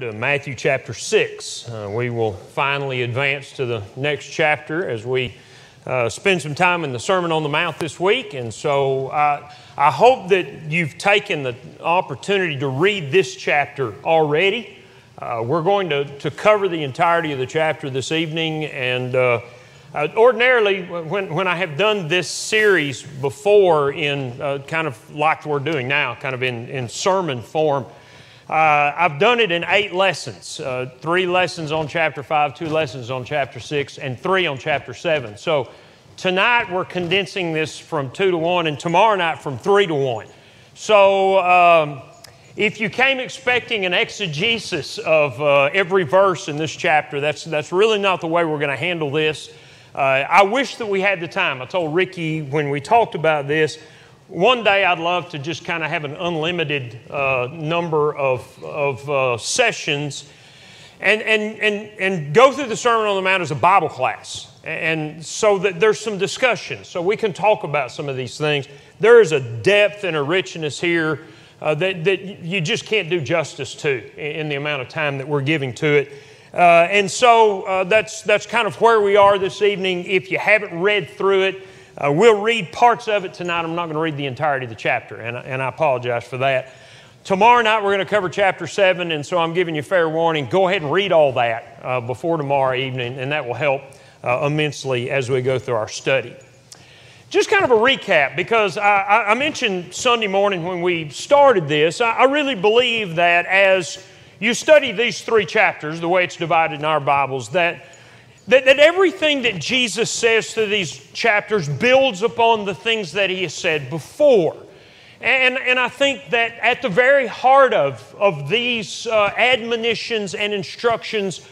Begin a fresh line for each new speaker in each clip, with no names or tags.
To Matthew chapter 6. We will finally advance to the next chapter as we spend some time in the Sermon on the Mount this week. And so I hope that you've taken the opportunity to read this chapter already. We're going to cover the entirety of the chapter this evening. And ordinarily, when I have done this series before in kind of like we're doing now, kind of in sermon form, I've done it in 8 lessons, 3 lessons on chapter 5, 2 lessons on chapter 6, and 3 on chapter 7. So tonight we're condensing this from 2 to 1, and tomorrow night from 3 to 1. So if you came expecting an exegesis of every verse in this chapter, that's really not the way we're going to handle this. I wish that we had the time. I told Ricky when we talked about this, one day I'd love to just kind of have an unlimited number of sessions and go through the Sermon on the Mount as a Bible class. And so that there's some discussion, so we can talk about some of these things. There is a depth and a richness here that you just can't do justice to in the amount of time that we're giving to it. And so that's kind of where we are this evening. If you haven't read through it, we'll read parts of it tonight. I'm not going to read the entirety of the chapter, and I apologize for that. Tomorrow night we're going to cover chapter 7, and so I'm giving you fair warning. Go ahead and read all that before tomorrow evening, and that will help immensely as we go through our study. Just kind of a recap, because I mentioned Sunday morning when we started this, I really believe that as you study these 3 chapters, the way it's divided in our Bibles, that everything that Jesus says through these chapters builds upon the things that He has said before. And I think that at the very heart of these admonitions and instructions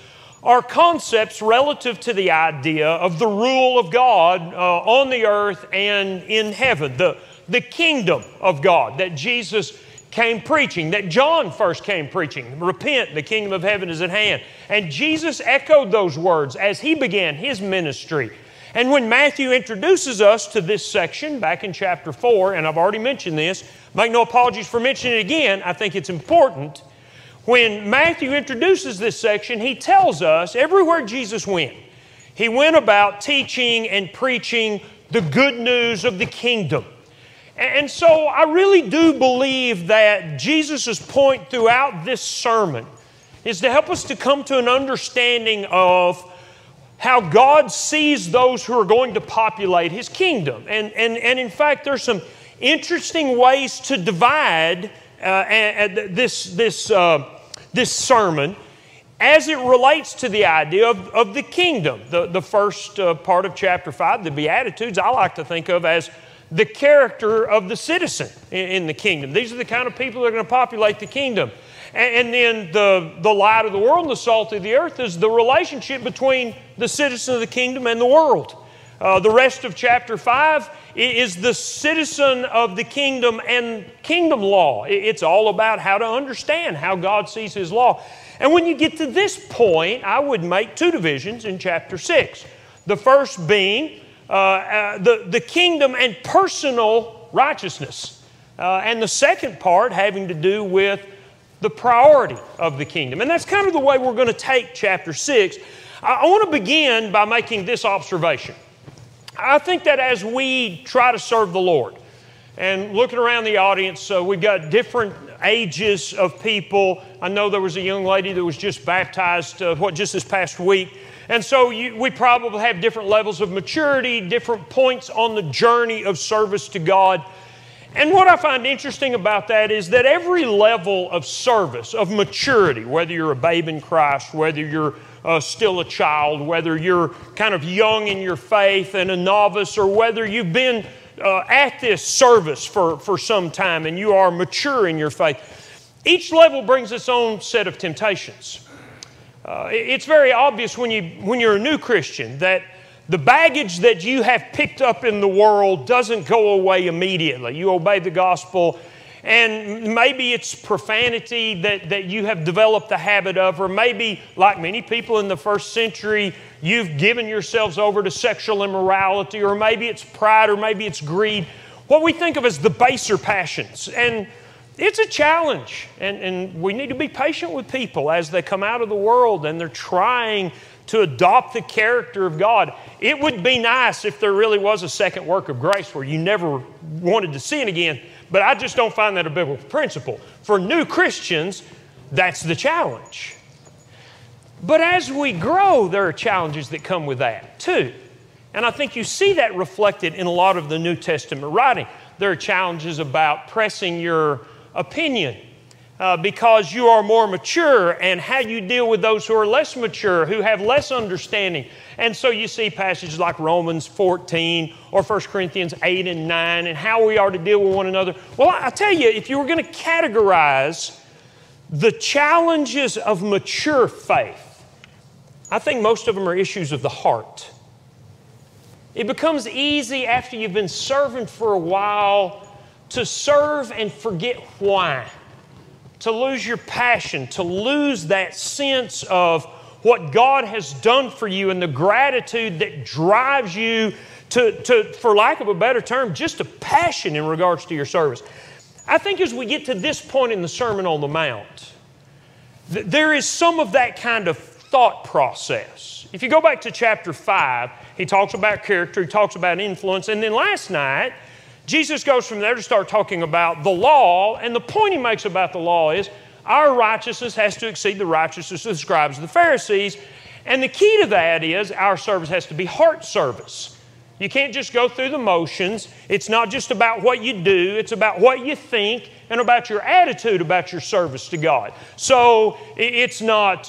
are concepts relative to the idea of the rule of God on the earth and in heaven, the kingdom of God that Jesus came preaching, that John first came preaching. Repent, the kingdom of heaven is at hand. And Jesus echoed those words as He began His ministry. And when Matthew introduces us to this section back in chapter 4, and I've already mentioned this, make no apologies for mentioning it again, I think it's important. When Matthew introduces this section, he tells us everywhere Jesus went, He went about teaching and preaching the good news of the kingdom. And so I really do believe that Jesus' point throughout this sermon is to help us to come to an understanding of how God sees those who are going to populate His kingdom. And in fact, there's some interesting ways to divide this sermon as it relates to the idea of the kingdom. The first part of chapter 5, the Beatitudes, I like to think of as the character of the citizen in the kingdom. These are the kind of people that are going to populate the kingdom. And then the light of the world and the salt of the earth is the relationship between the citizen of the kingdom and the world. The rest of chapter 5 is the citizen of the kingdom and kingdom law. It's all about how to understand how God sees His law. And when you get to this point, I would make 2 divisions in chapter 6. The first being the kingdom and personal righteousness. And the second part having to do with the priority of the kingdom. And that's kind of the way we're going to take chapter 6. I want to begin by making this observation. I think that as we try to serve the Lord, and looking around the audience, we've got different ages of people. I know there was a young lady that was just baptized just this past week. And so we probably have different levels of maturity, different points on the journey of service to God. And what I find interesting about that is that every level of service, of maturity, whether you're a babe in Christ, whether you're still a child, whether you're kind of young in your faith and a novice, or whether you've been at this service for some time and you are mature in your faith, each level brings its own set of temptations. It's very obvious when you're a new Christian that the baggage that you have picked up in the world doesn't go away immediately. You obey the gospel, and maybe it's profanity that you have developed the habit of, or maybe, like many people in the first century, you've given yourselves over to sexual immorality, or maybe it's pride, or maybe it's greed. What we think of as the baser passions. And it's a challenge, and we need to be patient with people as they come out of the world and they're trying to adopt the character of God. It would be nice if there really was a second work of grace where you never wanted to sin again, but I just don't find that a biblical principle. For new Christians, that's the challenge. But as we grow, there are challenges that come with that too. And I think you see that reflected in a lot of the New Testament writing. There are challenges about pressing your opinion because you are more mature, and how you deal with those who are less mature, who have less understanding. And so you see passages like Romans 14 or 1 Corinthians 8 and 9 and how we are to deal with one another. Well, I tell you, if you were going to categorize the challenges of mature faith, I think most of them are issues of the heart. It becomes easy after you've been serving for a while to serve and forget why, to lose your passion, to lose that sense of what God has done for you and the gratitude that drives you to, for lack of a better term, just a passion in regards to your service. I think as we get to this point in the Sermon on the Mount, there is some of that kind of thought process. If you go back to chapter 5, he talks about character, he talks about influence, and then last night, Jesus goes from there to start talking about the law, and the point he makes about the law is our righteousness has to exceed the righteousness of the scribes and the Pharisees, and the key to that is our service has to be heart service. You can't just go through the motions. It's not just about what you do, it's about what you think and about your attitude about your service to God. So it's not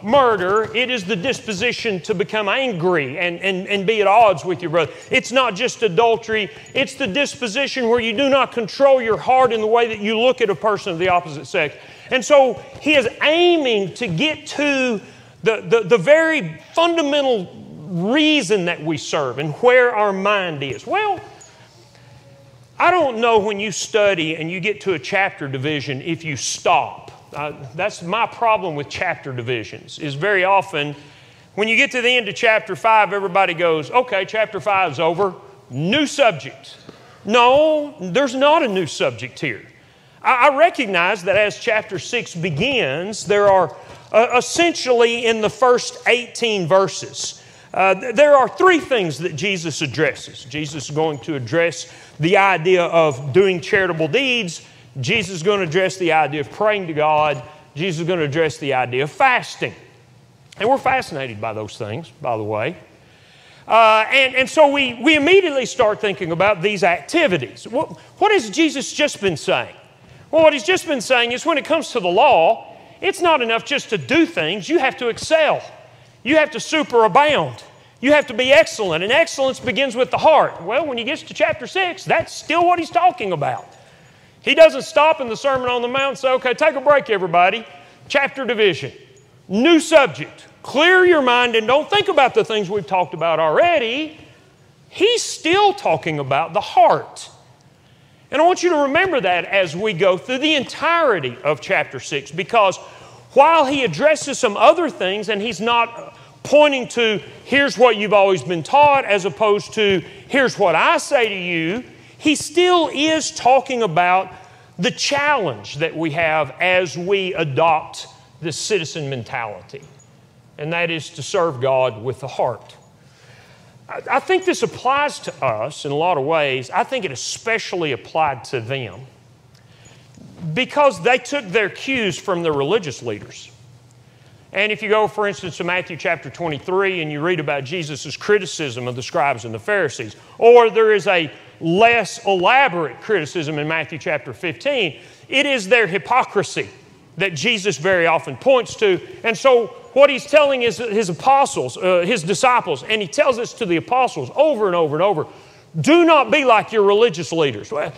murder, it is the disposition to become angry and be at odds with your brother. It's not just adultery, it's the disposition where you do not control your heart in the way that you look at a person of the opposite sex. And so he is aiming to get to the very fundamental reason that we serve and where our mind is. Well, I don't know when you study and you get to a chapter division if you stop. That's my problem with chapter divisions, is very often when you get to the end of chapter 5, everybody goes, okay, chapter 5 is over, new subject. No, there's not a new subject here. I recognize that as chapter 6 begins, there are essentially in the first 18 verses, there are three things that Jesus addresses. Jesus is going to address the idea of doing charitable deeds. Jesus is going to address the idea of praying to God. Jesus is going to address the idea of fasting. And we're fascinated by those things, by the way. And so we immediately start thinking about these activities. What has Jesus just been saying? Well, what he's just been saying is when it comes to the law, it's not enough just to do things. You have to excel. You have to superabound. You have to be excellent, and excellence begins with the heart. Well, when he gets to chapter 6, that's still what he's talking about. He doesn't stop in the Sermon on the Mount and say, okay, take a break, everybody. Chapter division. New subject. Clear your mind and don't think about the things we've talked about already. He's still talking about the heart. And I want you to remember that as we go through the entirety of chapter 6, because while he addresses some other things and he's not pointing to here's what you've always been taught as opposed to here's what I say to you, he still is talking about the challenge that we have as we adopt the citizen mentality, and that is to serve God with the heart. I think this applies to us in a lot of ways. I think it especially applied to them because they took their cues from the religious leaders. And if you go, for instance, to Matthew chapter 23 and you read about Jesus' criticism of the scribes and the Pharisees, or there is a less elaborate criticism in Matthew chapter 15, it is their hypocrisy that Jesus very often points to. And so what he's telling his apostles, his disciples, and he tells this to the apostles over and over and over, do not be like your religious leaders. Well,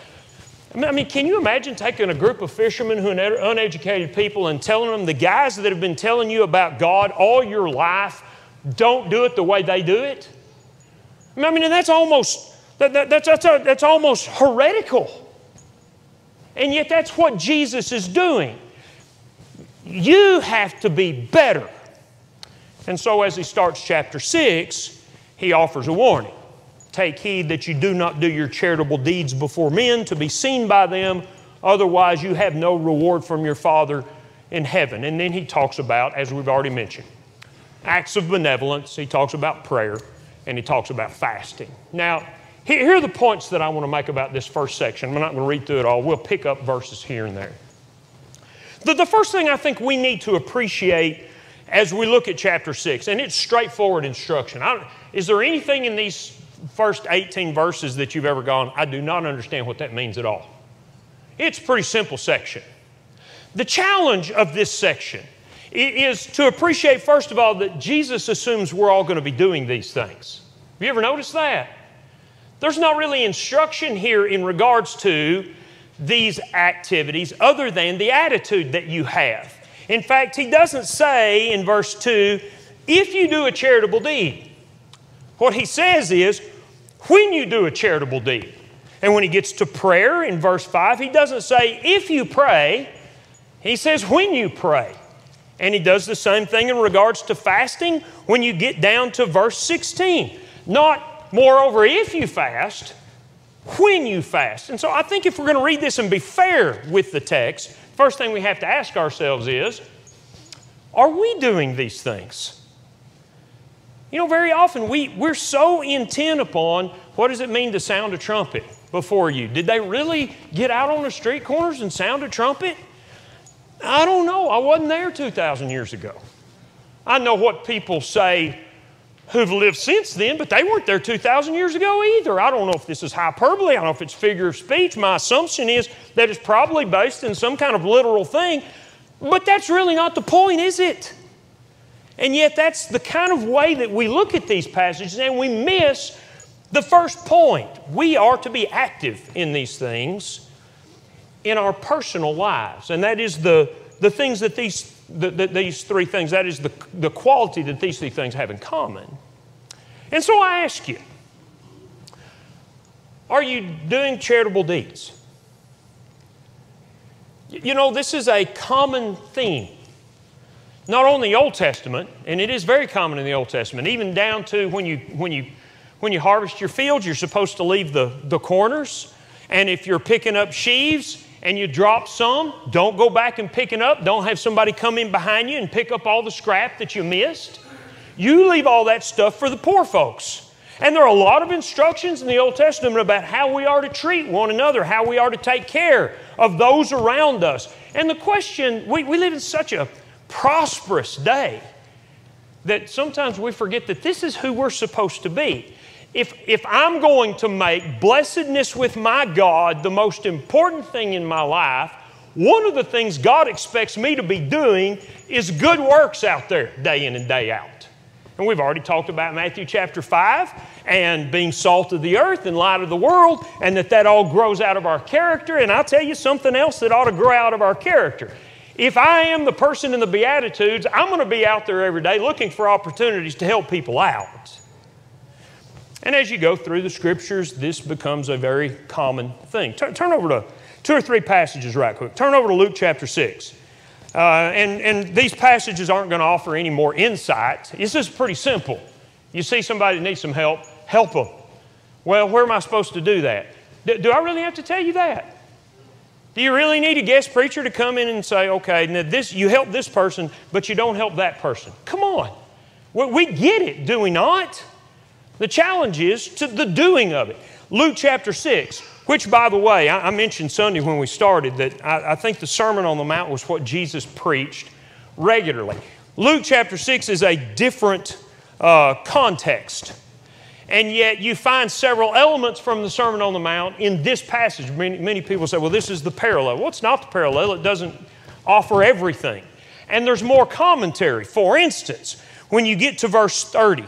I mean, can you imagine taking a group of fishermen who are uneducated people and telling them the guys that have been telling you about God all your life don't do it the way they do it? I mean, that's almost heretical. And yet that's what Jesus is doing. You have to be better. And so as he starts chapter 6, he offers a warning. Take heed that you do not do your charitable deeds before men to be seen by them. Otherwise, you have no reward from your Father in heaven. And then he talks about, as we've already mentioned, acts of benevolence. He talks about prayer, and he talks about fasting. Now, here are the points that I want to make about this first section. I'm not going to read through it all. We'll pick up verses here and there. The first thing I think we need to appreciate as we look at chapter 6, and it's straightforward instruction. Is there anything in these first 18 verses that you've ever gone, I do not understand what that means at all? It's a pretty simple section. The challenge of this section is to appreciate, first of all, that Jesus assumes we're all going to be doing these things. Have you ever noticed that? There's not really instruction here in regards to these activities other than the attitude that you have. In fact, he doesn't say in verse 2, if you do a charitable deed. What he says is, when you do a charitable deed. And when he gets to prayer in verse 5, he doesn't say, if you pray. He says, when you pray. And he does the same thing in regards to fasting when you get down to verse 16. Not, moreover, if you fast, when you fast. And so I think if we're going to read this and be fair with the text, first thing we have to ask ourselves is, are we doing these things? You know, very often we're so intent upon what does it mean to sound a trumpet before you. Did they really get out on the street corners and sound a trumpet? I don't know. I wasn't there 2,000 years ago. I know what people say who've lived since then, but they weren't there 2,000 years ago either. I don't know if this is hyperbole. I don't know if it's figure of speech. My assumption is that it's probably based in some kind of literal thing, but that's really not the point, is it? And yet that's the kind of way that we look at these passages and we miss the first point. We are to be active in these things in our personal lives. And that is the things that these three things, that is the quality that these three things have in common. And so I ask you, are you doing charitable deeds? You know, this is a common theme. Not only the Old Testament, and it is very common in the Old Testament, even down to when you harvest your fields, you're supposed to leave the corners. And if you're picking up sheaves and you drop some, don't go back and pick it up. Don't have somebody come in behind you and pick up all the scrap that you missed. You leave all that stuff for the poor folks. And there are a lot of instructions in the Old Testament about how we are to treat one another, how we are to take care of those around us. And the question, we live in such a prosperous day that sometimes we forget that this is who we're supposed to be. If I'm going to make blessedness with my God the most important thing in my life, one of the things God expects me to be doing is good works out there day in and day out. And we've already talked about Matthew chapter 5 and being salt of the earth and light of the world, and that all grows out of our character. And I'll tell you something else that ought to grow out of our character. If I am the person in the Beatitudes, I'm going to be out there every day looking for opportunities to help people out. And as you go through the Scriptures, this becomes a very common thing. Turn over to 2 or 3 passages right quick. Turn over to Luke chapter 6. And these passages aren't going to offer any more insight. It's just pretty simple. You see somebody that needs some help, help them. Well, where am I supposed to do that? Do I really have to tell you that? Do you really need a guest preacher to come in and say, okay, now you help this person, but you don't help that person? Come on. We get it, do we not? The challenge is to the doing of it. Luke chapter 6, which, by the way, I mentioned Sunday when we started that I think the Sermon on the Mount was what Jesus preached regularly. Luke chapter 6 is a different context. And yet you find several elements from the Sermon on the Mount in this passage. Many people say, well, this is the parallel. Well, it's not the parallel. It doesn't offer everything. And there's more commentary. For instance, when you get to verse 30,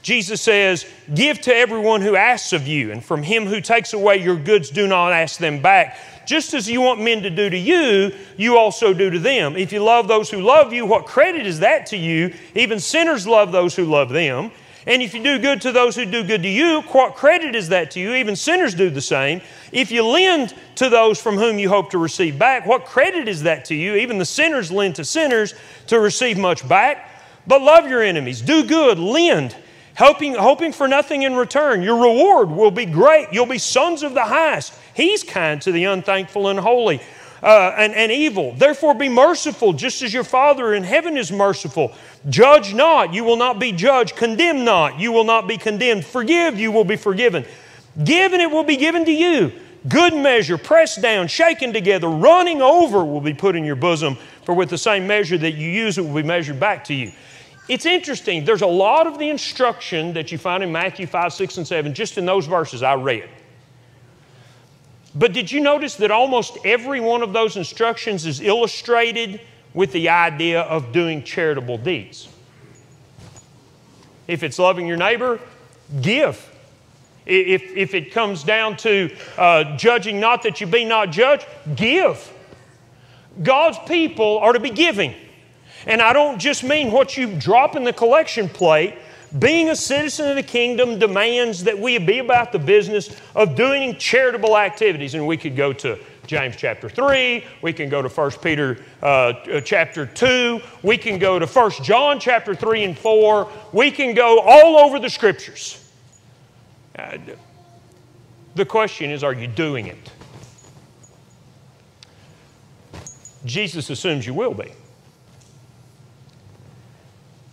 Jesus says, give to everyone who asks of you, and from him who takes away your goods, do not ask them back. Just as you want men to do to you, you also do to them. If you love those who love you, what credit is that to you? Even sinners love those who love them. And if you do good to those who do good to you, what credit is that to you? Even sinners do the same. If you lend to those from whom you hope to receive back, what credit is that to you? Even the sinners lend to sinners to receive much back. But love your enemies, do good, lend, hoping for nothing in return. Your reward will be great. You'll be sons of the highest. He's kind to the unthankful and holy and evil. Therefore be merciful, just as your Father in heaven is merciful. Judge not, you will not be judged. Condemn not, you will not be condemned. Forgive, you will be forgiven. Give, and it will be given to you. Good measure, pressed down, shaken together, running over will be put in your bosom. For with the same measure that you use, it will be measured back to you. It's interesting. There's a lot of the instruction that you find in Matthew 5, 6, and 7, just in those verses I read. But did you notice that almost every one of those instructions is illustrated with the idea of doing charitable deeds? If it's loving your neighbor, give. If it comes down to judging not that you be not judged, give. God's people are to be giving. And I don't just mean what you drop in the collection plate. Being a citizen of the kingdom demands that we be about the business of doing charitable activities. And we could go to James chapter 3. We can go to 1 Peter chapter 2. We can go to 1 John chapter 3 and 4. We can go all over the Scriptures. The question is, are you doing it? Jesus assumes you will be.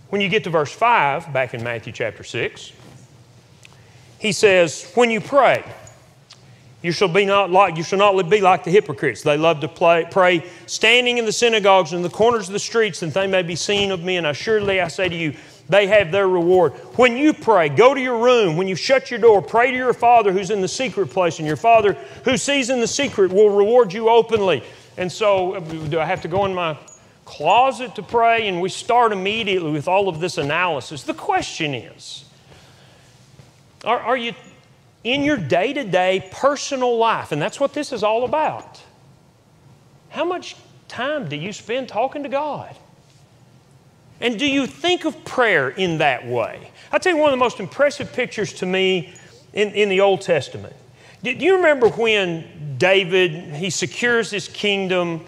When you get to verse 5, back in Matthew chapter 6, he says, when you pray, you shall not be like the hypocrites. They love to pray standing in the synagogues and the corners of the streets, that they may be seen of men. Assuredly, I say to you, they have their reward. When you pray, go to your room. When you shut your door, pray to your Father who's in the secret place, and your Father who sees in the secret will reward you openly. And so, do I have to go in my closet to pray? And we start immediately with all of this analysis. The question is, are you in your day-to-day personal life? And that's what this is all about. How much time do you spend talking to God? And do you think of prayer in that way? I'll tell you one of the most impressive pictures to me in the Old Testament. Do you remember when David, he secures his kingdom,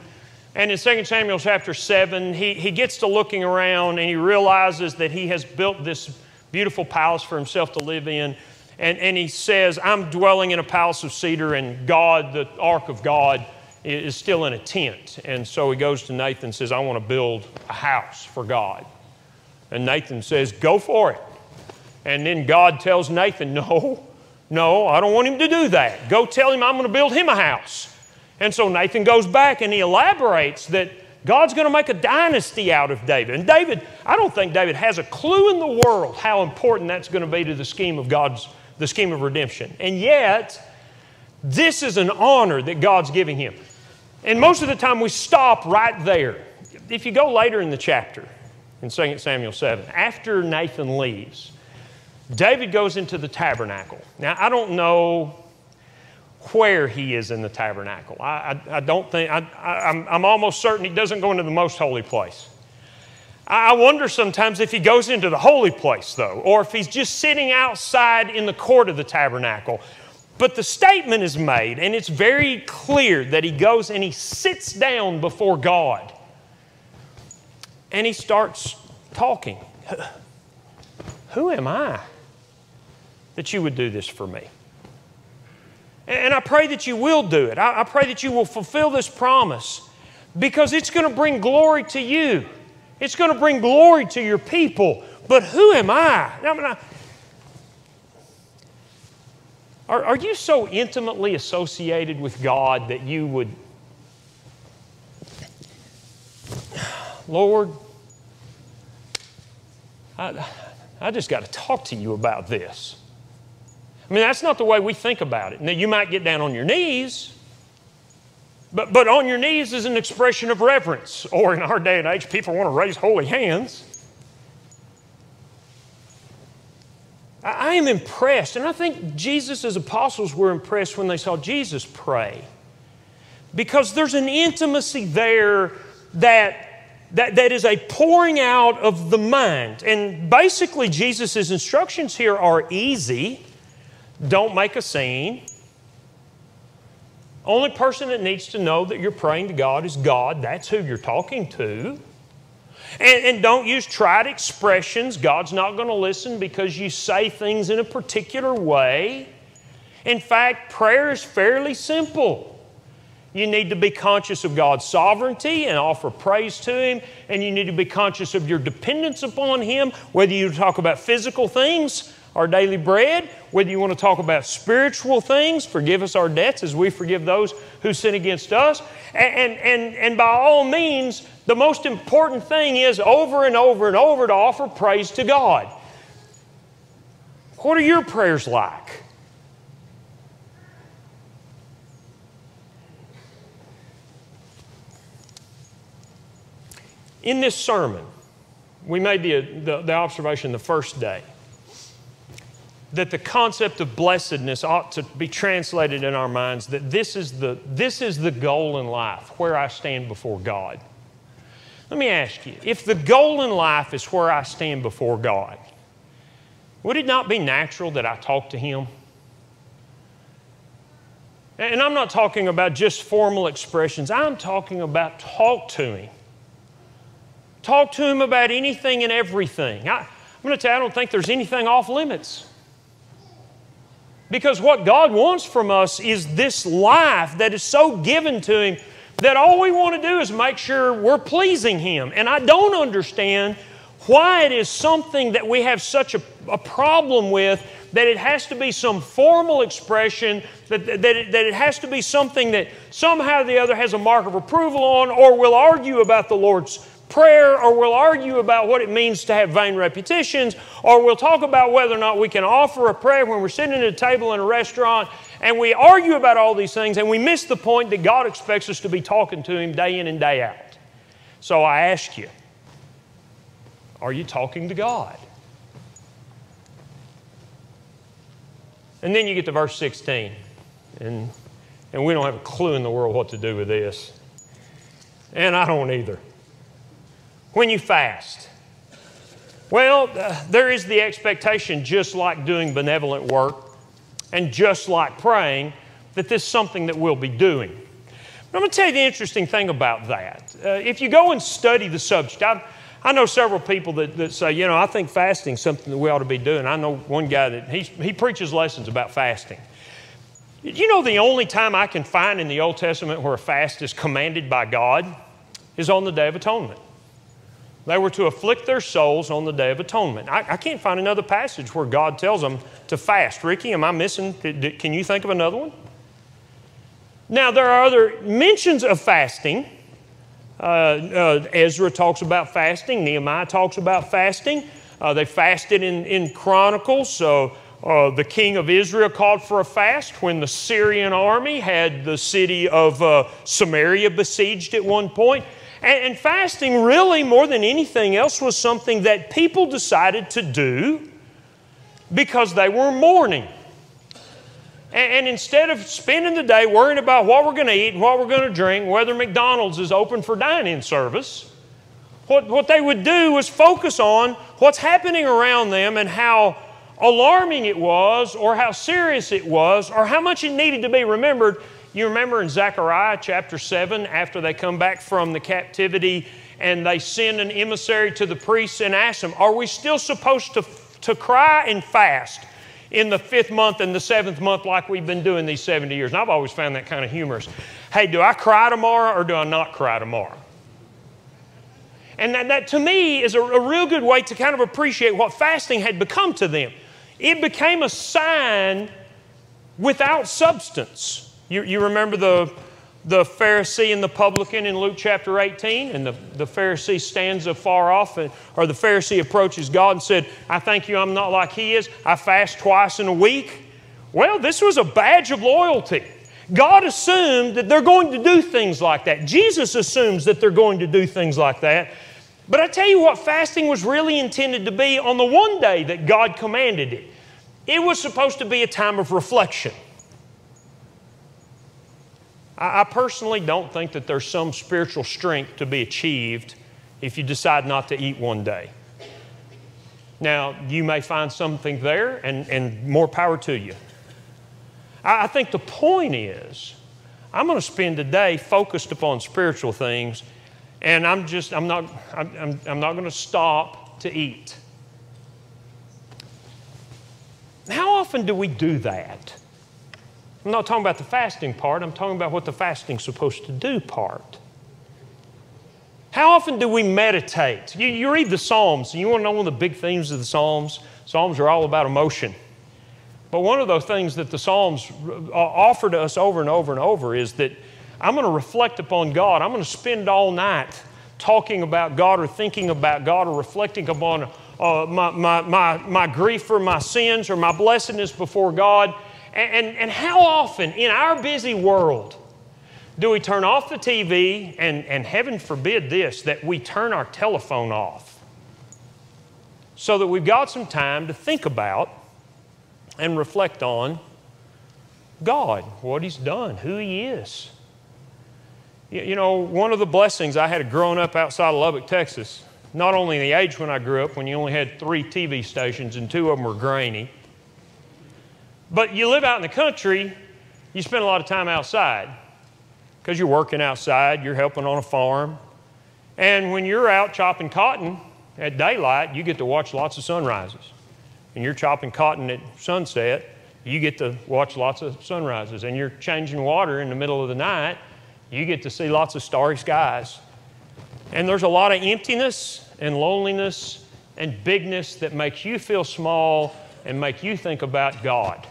and in 2 Samuel chapter 7, he gets to looking around and he realizes that he has built this beautiful palace for himself to live in. And he says, I'm dwelling in a palace of cedar, and God, the ark of God, is still in a tent. And so he goes to Nathan and says, I want to build a house for God. And Nathan says, go for it. And then God tells Nathan, no, I don't want him to do that. Go tell him I'm going to build him a house. And so Nathan goes back and he elaborates that God's going to make a dynasty out of David. And David, I don't think David has a clue in the world how important that's going to be to the scheme of the scheme of redemption. And yet, this is an honor that God's giving him. And most of the time we stop right there. If you go later in the chapter, in 2 Samuel 7, after Nathan leaves, David goes into the tabernacle. Now, I don't know where he is in the tabernacle. I don't think, I'm almost certain he doesn't go into the most holy place. I wonder sometimes if he goes into the holy place, though, or if he's just sitting outside in the court of the tabernacle. But the statement is made, and it's very clear that he goes and he sits down before God. And he starts talking. Who am I that you would do this for me? And I pray that you will do it. I pray that you will fulfill this promise, because it's going to bring glory to you. It's going to bring glory to your people. But who am I? Are you so intimately associated with God that you would, Lord, I just got to talk to you about this. I mean, that's not the way we think about it. Now, you might get down on your knees, but on your knees is an expression of reverence. Or in our day and age, people want to raise holy hands. I am impressed, and I think Jesus' apostles were impressed when they saw Jesus pray, because there's an intimacy there that is a pouring out of the mind. And basically, Jesus' instructions here are easy. Don't make a scene. Only person that needs to know that you're praying to God is God. That's who you're talking to. And don't use trite expressions. God's not going to listen because you say things in a particular way. In fact, prayer is fairly simple. You need to be conscious of God's sovereignty and offer praise to Him. And you need to be conscious of your dependence upon Him, whether you talk about physical things, our daily bread, whether you want to talk about spiritual things, forgive us our debts as we forgive those who sin against us. And by all means, the most important thing is over and over and over to offer praise to God. What are your prayers like? In this sermon, we made the observation the first day that the concept of blessedness ought to be translated in our minds that this is the goal in life, where I stand before God. Let me ask you, if the goal in life is where I stand before God, would it not be natural that I talk to Him? And I'm not talking about just formal expressions. I'm talking about talk to Him. Talk to Him about anything and everything. I'm going to tell you, I don't think there's anything off limits. Because what God wants from us is this life that is so given to Him that all we want to do is make sure we're pleasing Him. And I don't understand why it is something that we have such a problem with, that it has to be some formal expression, that it has to be something that somehow or the other has a mark of approval on, or we'll argue about the Lord's Prayer, or we'll argue about what it means to have vain repetitions, or we'll talk about whether or not we can offer a prayer when we're sitting at a table in a restaurant, and we argue about all these things, and we miss the point that God expects us to be talking to Him day in and day out. So I ask you, are you talking to God? And then you get to verse 16, and we don't have a clue in the world what to do with this. And I don't either. When you fast, well, there is the expectation, just like doing benevolent work and just like praying, that this is something that we'll be doing. But I'm going to tell you the interesting thing about that. If you go and study the subject, I know several people that say, I think fasting is something that we ought to be doing. I know one guy that he preaches lessons about fasting. The only time I can find in the Old Testament where a fast is commanded by God is on the Day of Atonement. They were to afflict their souls on the Day of Atonement. I can't find another passage where God tells them to fast. Ricky, am I missing? Can you think of another one? Now, there are other mentions of fasting. Ezra talks about fasting. Nehemiah talks about fasting. They fasted in Chronicles. So the king of Israel called for a fast when the Syrian army had the city of Samaria besieged at one point. And fasting really, more than anything else, was something that people decided to do because they were mourning. And instead of spending the day worrying about what we're going to eat and what we're going to drink, whether McDonald's is open for dine-in service, what they would do was focus on what's happening around them and how alarming it was, or how serious it was, or how much it needed to be remembered. You remember in Zechariah chapter 7, after they come back from the captivity and they send an emissary to the priests and ask them, are we still supposed to cry and fast in the 5th month and the 7th month like we've been doing these 70 years? And I've always found that kind of humorous. Hey, do I cry tomorrow or do I not cry tomorrow? And that to me is a real good way to kind of appreciate what fasting had become to them. It became a sign without substance. You remember the Pharisee and the publican in Luke chapter 18? And the Pharisee stands afar off, or the Pharisee approaches God and said, I thank you I'm not like he is. I fast twice in a week. Well, this was a badge of loyalty. God assumed that they're going to do things like that. Jesus assumes that they're going to do things like that. But I tell you what fasting was really intended to be on the one day that God commanded it. It was supposed to be a time of reflection. I personally don't think that there's some spiritual strength to be achieved if you decide not to eat one day. Now, you may find something there, and more power to you. I think the point is, I'm going to spend a day focused upon spiritual things, and I'm not going to stop to eat. How often do we do that? I'm not talking about the fasting part. I'm talking about what the fasting's supposed to do part. How often do we meditate? You read the Psalms, and you want to know one of the big themes of the Psalms? Psalms are all about emotion. But one of those things that the Psalms offer to us over and over and over is that I'm going to reflect upon God. I'm going to spend all night talking about God or thinking about God or reflecting upon my grief for my sins or my blessedness before God. And how often in our busy world do we turn off the TV and heaven forbid this, that we turn our telephone off so that we've got some time to think about and reflect on God, what He's done, who He is. You know, one of the blessings I had growing up outside of Lubbock, Texas, not only in the age when I grew up, when you only had 3 TV stations and 2 of them were grainy, but you live out in the country, you spend a lot of time outside because you're working outside, you're helping on a farm, and when you're out chopping cotton at daylight, you get to watch lots of sunrises. And you're chopping cotton at sunset, you get to watch lots of sunrises. And you're changing water in the middle of the night, you get to see lots of starry skies. And there's a lot of emptiness and loneliness and bigness that makes you feel small and make you think about God.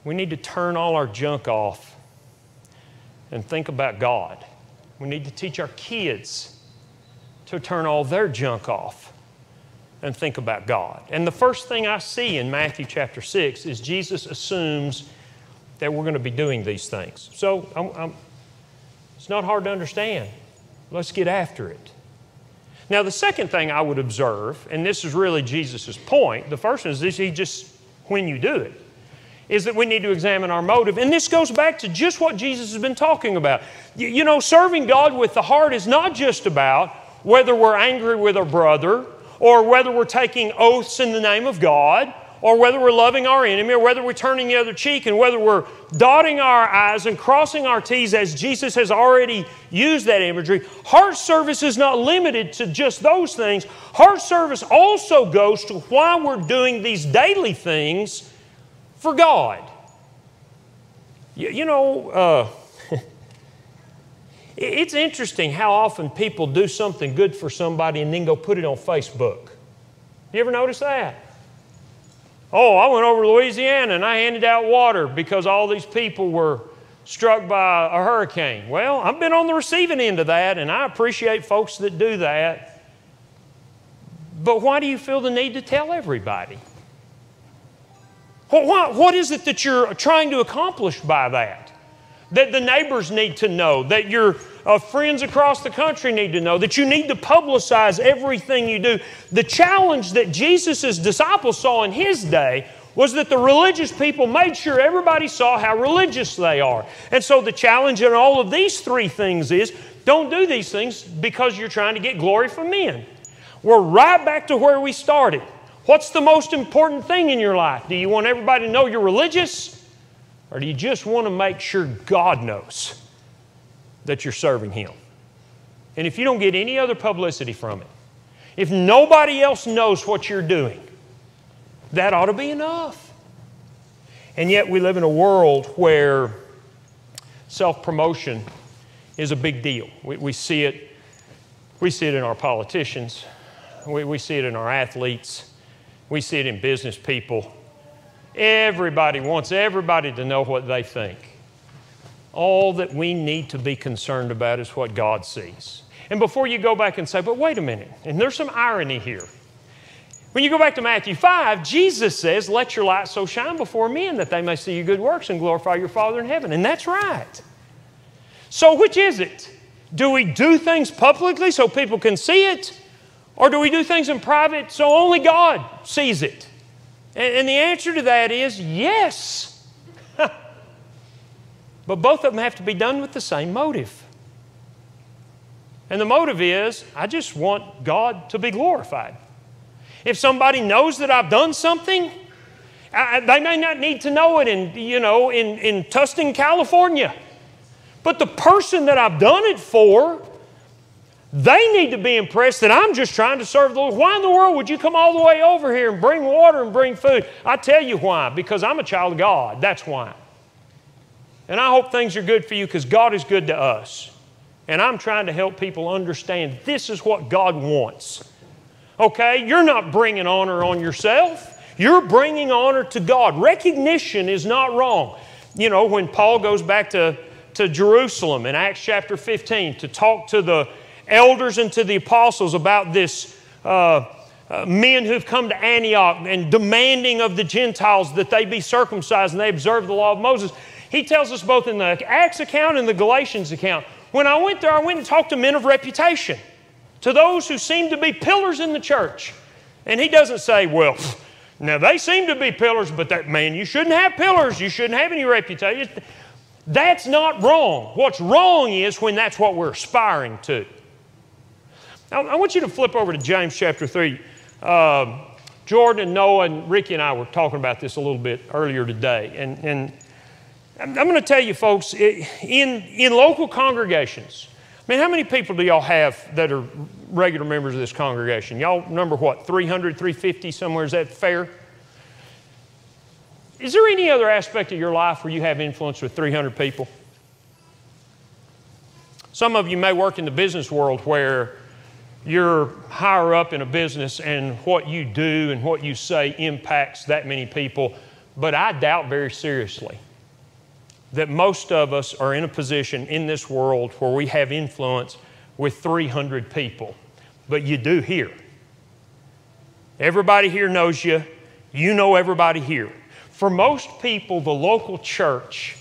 We need to turn all our junk off and think about God. We need to teach our kids to turn all their junk off and think about God. And the first thing I see in Matthew chapter 6 is Jesus assumes that we're going to be doing these things. So it's not hard to understand. Let's get after it. Now, the second thing I would observe, and this is really Jesus' point, the first one is this, when you do it, is that we need to examine our motive. And this goes back to just what Jesus has been talking about. You know, serving God with the heart is not just about whether we're angry with our brother, or whether we're taking oaths in the name of God, or whether we're loving our enemy, or whether we're turning the other cheek, and whether we're dotting our I's and crossing our T's as Jesus has already used that imagery. Heart service is not limited to just those things. Heart service also goes to why we're doing these daily things for God. You know, it's interesting how often people do something good for somebody and then go put it on Facebook. You ever notice that? Oh, I went over to Louisiana and I handed out water because all these people were struck by a hurricane. Well, I've been on the receiving end of that, and I appreciate folks that do that. But why do you feel the need to tell everybody? What is it that you're trying to accomplish by that? That the neighbors need to know, that your friends across the country need to know, that you need to publicize everything you do. The challenge that Jesus' disciples saw in His day was that the religious people made sure everybody saw how religious they are. And so the challenge in all of these 3 things is, don't do these things because you're trying to get glory from men. We're right back to where we started. What's the most important thing in your life? Do you want everybody to know you're religious? Or do you just want to make sure God knows that you're serving Him? And if you don't get any other publicity from it, if nobody else knows what you're doing, that ought to be enough. And yet we live in a world where self-promotion is a big deal. We see it in our politicians. We see it in our athletes. We see it in business people. Everybody wants everybody to know what they think. All that we need to be concerned about is what God sees. And before you go back and say, but wait a minute, and there's some irony here. When you go back to Matthew 5, Jesus says, let your light so shine before men that they may see your good works and glorify your Father in heaven. And that's right. So which is it? Do we do things publicly so people can see it? Or do we do things in private so only God sees it? And the answer to that is yes. But both of them have to be done with the same motive. And the motive is, I just want God to be glorified. If somebody knows that I've done something, they may not need to know it in Tustin, California. But the person that I've done it for, they need to be impressed that I'm just trying to serve the Lord. Why in the world would you come all the way over here and bring water and bring food? I tell you why. Because I'm a child of God. That's why. And I hope things are good for you because God is good to us. And I'm trying to help people understand this is what God wants. Okay? You're not bringing honor on yourself. You're bringing honor to God. Recognition is not wrong. You know, when Paul goes back to Jerusalem in Acts chapter 15 to talk to the elders and to the apostles about this men who've come to Antioch and demanding of the Gentiles that they be circumcised and they observe the law of Moses. He tells us both in the Acts account and the Galatians account. When I went there, I went and talked to men of reputation, to those who seem to be pillars in the church. And he doesn't say, well, now they seem to be pillars, but that man, you shouldn't have pillars. You shouldn't have any reputation. That's not wrong. What's wrong is when that's what we're aspiring to. Now, I want you to flip over to James chapter 3. Jordan and Noah and Ricky and I were talking about this a little bit earlier today. And I'm going to tell you, folks, in local congregations, I mean, how many people do y'all have that are regular members of this congregation? Y'all number what, 300, 350 somewhere? Is that fair? Is there any other aspect of your life where you have influence with 300 people? Some of you may work in the business world where you're higher up in a business and what you do and what you say impacts that many people. But I doubt very seriously that most of us are in a position in this world where we have influence with 300 people. But you do here. Everybody here knows you. You know everybody here. For most people, the local church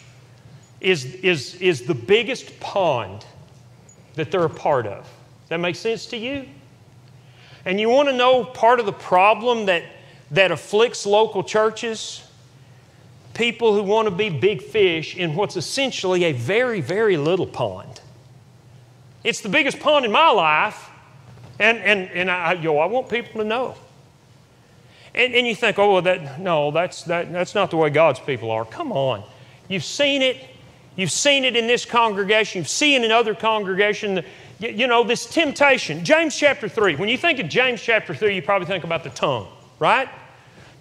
is the biggest pond that they're a part of. Does that make sense to you? And you want to know part of the problem that afflicts local churches? People who want to be big fish in what's essentially a very, very little pond. It's the biggest pond in my life, and I want people to know. And you think, oh, well, that's not the way God's people are. Come on. You've seen it. You've seen it in this congregation. You've seen it in other congregations. You know, this temptation. James chapter 3. When you think of James chapter 3, you probably think about the tongue, right?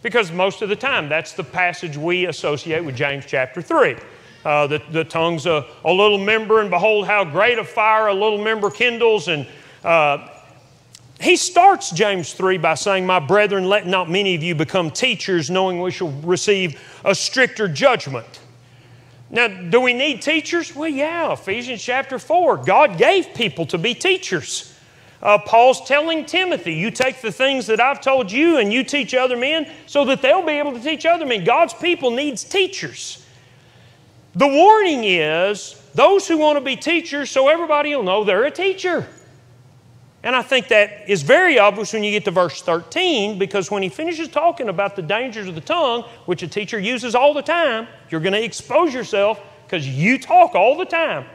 Because most of the time, that's the passage we associate with James chapter 3. The tongue's a little member, and behold how great a fire a little member kindles. And he starts James 3 by saying, my brethren, let not many of you become teachers, knowing we shall receive a stricter judgment. Now, do we need teachers? Well, yeah, Ephesians chapter 4. God gave people to be teachers. Paul's telling Timothy, you take the things that I've told you and you teach other men so that they'll be able to teach other men. God's people needs teachers. The warning is those who want to be teachers so everybody will know they're a teacher. And I think that is very obvious when you get to verse 13, because when he finishes talking about the dangers of the tongue, which a teacher uses all the time, you're going to expose yourself because you talk all the time.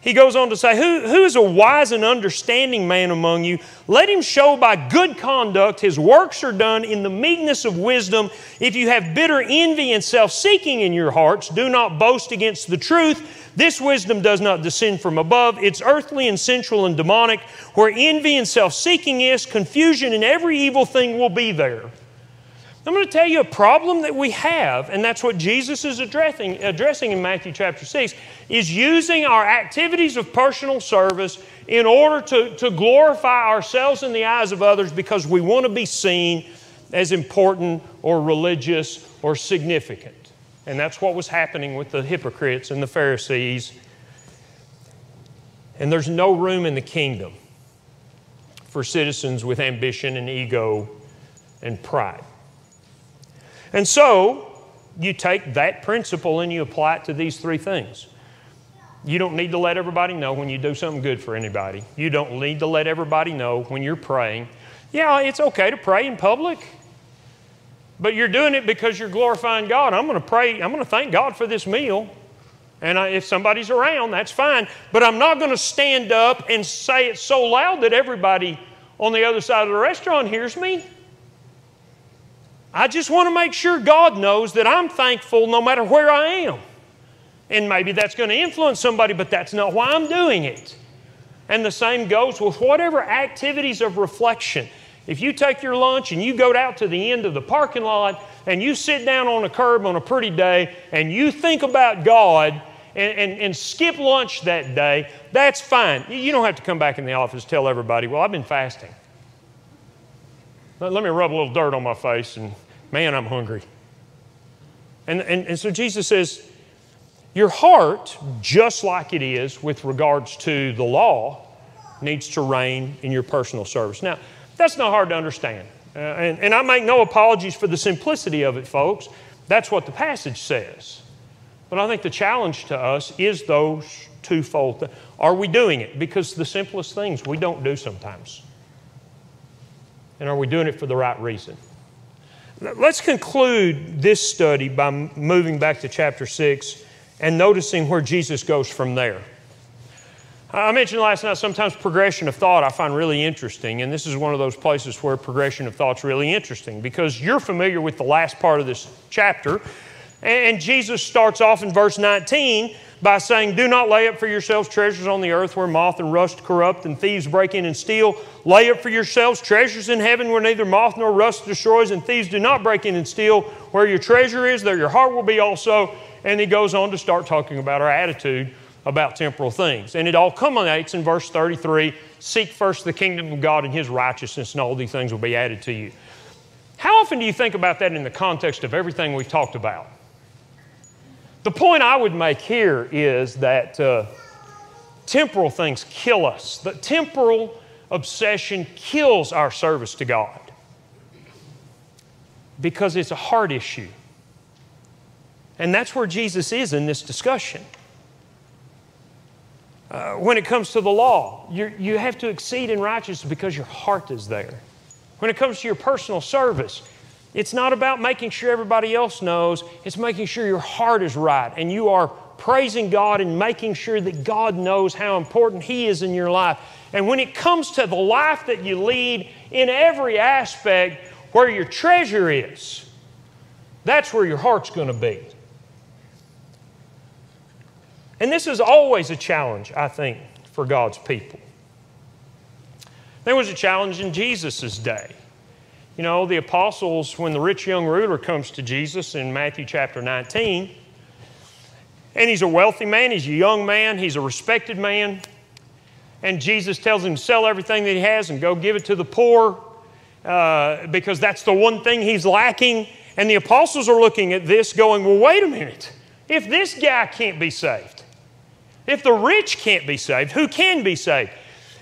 He goes on to say, who is a wise and understanding man among you? Let him show by good conduct his works are done in the meekness of wisdom. If you have bitter envy and self-seeking in your hearts, do not boast against the truth. This wisdom does not descend from above. It's earthly and sensual and demonic. Where envy and self-seeking is, confusion and every evil thing will be there. I'm going to tell you a problem that we have, and that's what Jesus is addressing in Matthew chapter 6, is using our activities of personal service in order to glorify ourselves in the eyes of others because we want to be seen as important or religious or significant. And that's what was happening with the hypocrites and the Pharisees. And there's no room in the kingdom for citizens with ambition and ego and pride. And so, you take that principle and you apply it to these three things. You don't need to let everybody know when you do something good for anybody. You don't need to let everybody know when you're praying. Yeah, it's okay to pray in public, but you're doing it because you're glorifying God. I'm going to pray, I'm going to thank God for this meal. And if somebody's around, that's fine. But I'm not going to stand up and say it so loud that everybody on the other side of the restaurant hears me. I just want to make sure God knows that I'm thankful no matter where I am. And maybe that's going to influence somebody, but that's not why I'm doing it. And the same goes with whatever activities of reflection. If you take your lunch and you go out to the end of the parking lot and you sit down on a curb on a pretty day and you think about God and skip lunch that day, that's fine. You don't have to come back in the office and tell everybody, well, I've been fasting. Let me rub a little dirt on my face and, man, I'm hungry. And so Jesus says, your heart, just like it is with regards to the law, needs to reign in your personal service. Now, that's not hard to understand. And I make no apologies for the simplicity of it, folks. That's what the passage says. But I think the challenge to us is those twofold. Are we doing it? Because the simplest things we don't do sometimes. And are we doing it for the right reason? Let's conclude this study by moving back to chapter 6 and noticing where Jesus goes from there. I mentioned last night sometimes progression of thought I find really interesting, and this is one of those places where progression of thought's really interesting because you're familiar with the last part of this chapter, and Jesus starts off in verse 19 by saying, do not lay up for yourselves treasures on the earth where moth and rust corrupt and thieves break in and steal. Lay up for yourselves treasures in heaven where neither moth nor rust destroys and thieves do not break in and steal. Where your treasure is, there your heart will be also. And he goes on to start talking about our attitude about temporal things. And it all culminates in verse 33, seek first the kingdom of God and His righteousness, and all these things will be added to you. How often do you think about that in the context of everything we've talked about? The point I would make here is that temporal things kill us. The temporal obsession kills our service to God because it's a heart issue. And that's where Jesus is in this discussion. When it comes to the law, you have to exceed in righteousness because your heart is there. When it comes to your personal service, it's not about making sure everybody else knows. It's making sure your heart is right and you are praising God and making sure that God knows how important He is in your life. And when it comes to the life that you lead in every aspect, where your treasure is, that's where your heart's going to be. And this is always a challenge, I think, for God's people. There was a challenge in Jesus' day. You know, the apostles, when the rich young ruler comes to Jesus in Matthew chapter 19, and he's a wealthy man, he's a young man, he's a respected man, and Jesus tells him to sell everything that he has and go give it to the poor because that's the one thing he's lacking. And the apostles are looking at this going, well, wait a minute. If this guy can't be saved, if the rich can't be saved, who can be saved?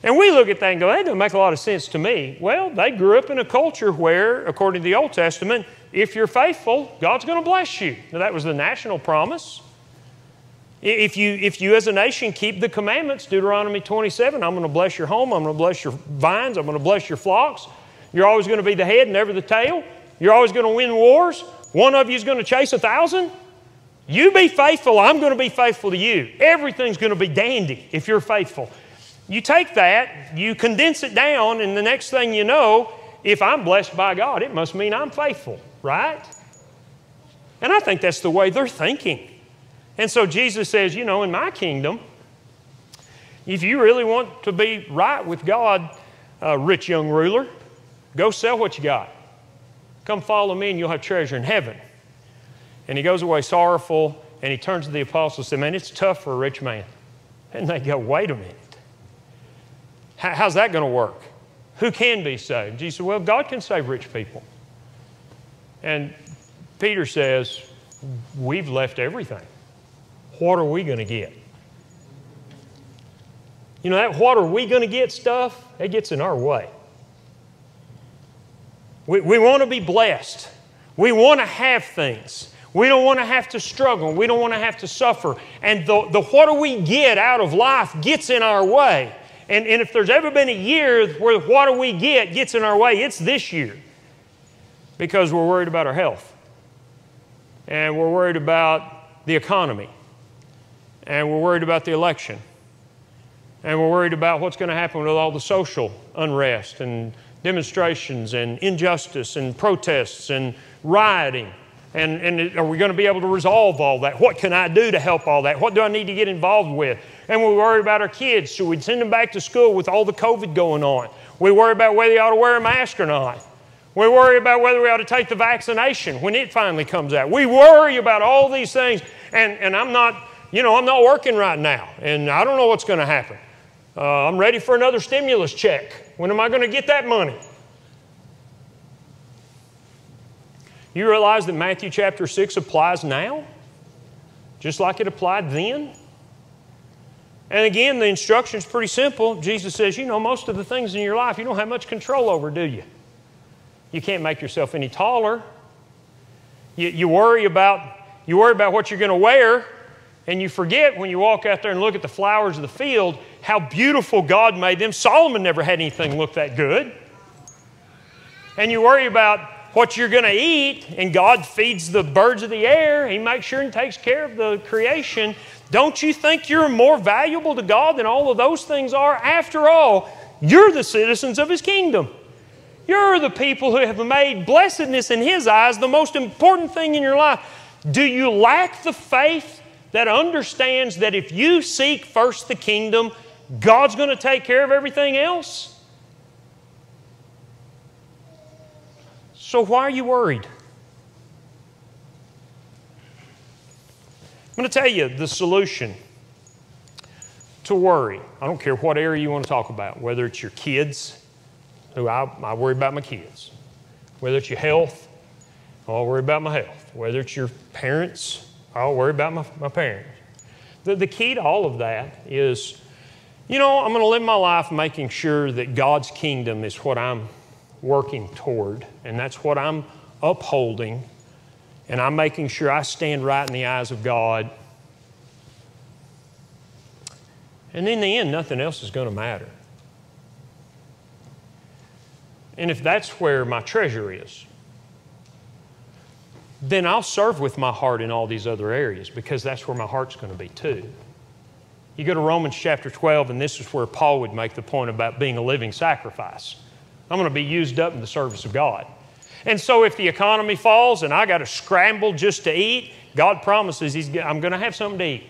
And we look at that and go, that doesn't make a lot of sense to me. Well, they grew up in a culture where, according to the Old Testament, if you're faithful, God's going to bless you. Now, that was the national promise. If you as a nation keep the commandments, Deuteronomy 27, I'm going to bless your home, I'm going to bless your vines, I'm going to bless your flocks. You're always going to be the head and never the tail. You're always going to win wars. One of you is going to chase 1,000. You be faithful, I'm going to be faithful to you. Everything's going to be dandy if you're faithful. You take that, you condense it down, and the next thing you know, if I'm blessed by God, it must mean I'm faithful, right? And I think that's the way they're thinking. And so Jesus says, you know, in my kingdom, if you really want to be right with God, rich young ruler, go sell what you got. Come follow me and you'll have treasure in heaven. And he goes away sorrowful, and he turns to the apostles and says, man, it's tough for a rich man. And they go, wait a minute. How's that going to work? Who can be saved? Jesus said, well, God can save rich people. And Peter says, we've left everything. What are we going to get? You know, that what are we going to get stuff, it gets in our way. We want to be blessed. We want to have things. We don't want to have to struggle. We don't want to have to suffer. And the what do we get out of life gets in our way. And if there's ever been a year where what do we get gets in our way, it's this year. Because we're worried about our health. And we're worried about the economy. And we're worried about the election. And we're worried about what's going to happen with all the social unrest and demonstrations and injustice and protests and rioting. And are we going to be able to resolve all that? What can I do to help all that? What do I need to get involved with? And we worry about our kids. Should we send them back to school with all the COVID going on? We worry about whether they ought to wear a mask or not. We worry about whether we ought to take the vaccination when it finally comes out. We worry about all these things. And I'm not working right now. And I don't know what's going to happen. I'm ready for another stimulus check. When am I going to get that money? You realize that Matthew chapter 6 applies now, just like it applied then? And again, the instruction is pretty simple. Jesus says, most of the things in your life you don't have much control over, do you? You can't make yourself any taller. You worry about what you're going to wear, and you forget when you walk out there and look at the flowers of the field how beautiful God made them. Solomon never had anything look that good. And you worry about what you're going to eat, and God feeds the birds of the air. He makes sure and takes care of the creation. Don't you think you're more valuable to God than all of those things are? After all, you're the citizens of His kingdom. You're the people who have made blessedness in His eyes the most important thing in your life. Do you lack the faith that understands that if you seek first the kingdom, God's going to take care of everything else? So why are you worried? I'm going to tell you the solution to worry. I don't care what area you want to talk about, whether it's your kids, who I worry about my kids, whether it's your health, I'll worry about my health, whether it's your parents, I'll worry about my parents. The key to all of that is, I'm going to live my life making sure that God's kingdom is what I'm working toward, and that's what I'm upholding, and I'm making sure I stand right in the eyes of God. And in the end, nothing else is going to matter. And if that's where my treasure is, then I'll serve with my heart in all these other areas, because that's where my heart's going to be too. You go to Romans chapter 12, and this is where Paul would make the point about being a living sacrifice. I'm going to be used up in the service of God. And so if the economy falls and I got to scramble just to eat, God promises I'm going to have something to eat.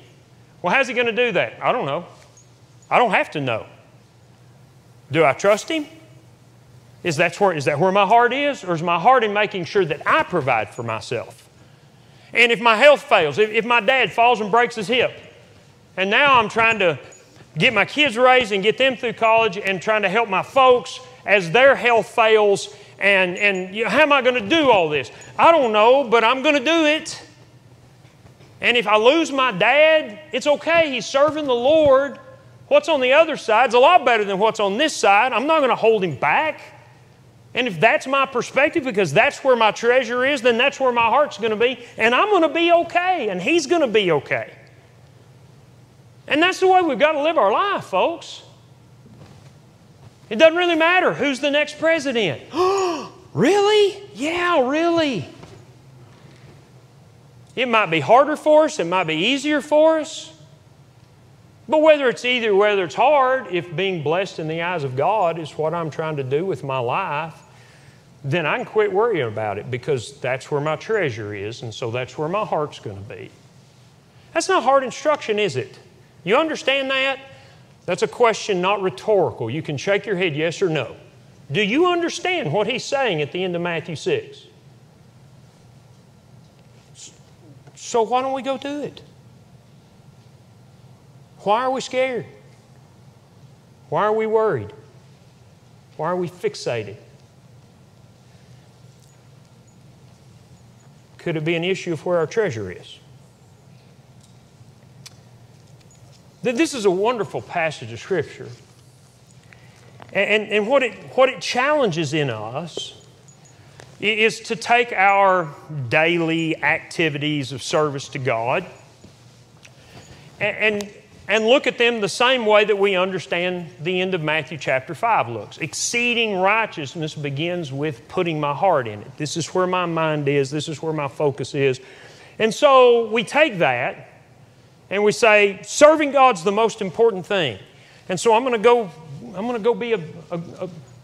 Well, how's He going to do that? I don't know. I don't have to know. Do I trust Him? Is that where my heart is? Or is my heart in making sure that I provide for myself? And if my health fails, if my dad falls and breaks his hip, and now I'm trying to get my kids raised and get them through college and trying to help my folks as their health fails, and how am I going to do all this? I don't know, but I'm going to do it. And if I lose my dad, it's okay. He's serving the Lord. What's on the other side is a lot better than what's on this side. I'm not going to hold him back. And if that's my perspective, because that's where my treasure is, then that's where my heart's going to be. And I'm going to be okay, and he's going to be okay. And that's the way we've got to live our life, folks. It doesn't really matter who's the next president. Really? Yeah, really. It might be harder for us. It might be easier for us. But whether it's hard, if being blessed in the eyes of God is what I'm trying to do with my life, then I can quit worrying about it, because that's where my treasure is, and so that's where my heart's going to be. That's not hard instruction, is it? You understand that? That's a question not rhetorical. You can shake your head yes or no. Do you understand what he's saying at the end of Matthew 6? So why don't we go do it? Why are we scared? Why are we worried? Why are we fixated? Could it be an issue of where our treasure is? This is a wonderful passage of Scripture. And what it challenges in us is to take our daily activities of service to God and look at them the same way that we understand the end of Matthew chapter 5 looks. Exceeding righteousness begins with putting my heart in it. This is where my mind is. This is where my focus is. And so we take that and we say, serving God's the most important thing. And so I'm going to go be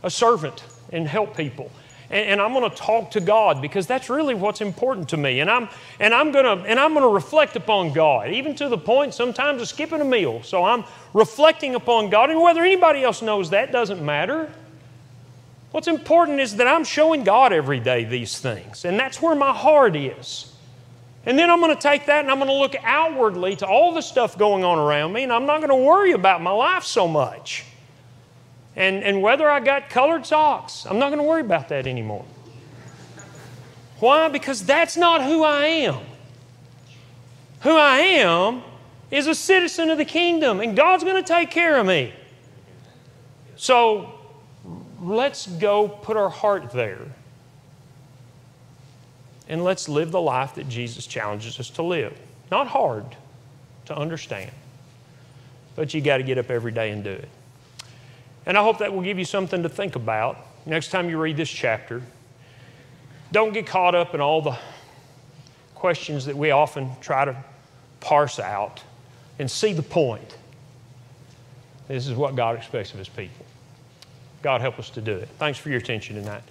a servant and help people. and I'm going to talk to God, because that's really what's important to me. And I'm going to reflect upon God, even to the point sometimes of skipping a meal. So I'm reflecting upon God, and whether anybody else knows that doesn't matter. What's important is that I'm showing God every day these things, and that's where my heart is. And then I'm going to take that and I'm going to look outwardly to all the stuff going on around me, and I'm not going to worry about my life so much. And whether I got colored socks, I'm not going to worry about that anymore. Why? Because that's not who I am. Who I am is a citizen of the kingdom, and God's going to take care of me. So let's go put our heart there. And let's live the life that Jesus challenges us to live. Not hard to understand, but you got to get up every day and do it. And I hope that will give you something to think about next time you read this chapter. Don't get caught up in all the questions that we often try to parse out, and see the point. This is what God expects of His people. God help us to do it. Thanks for your attention tonight.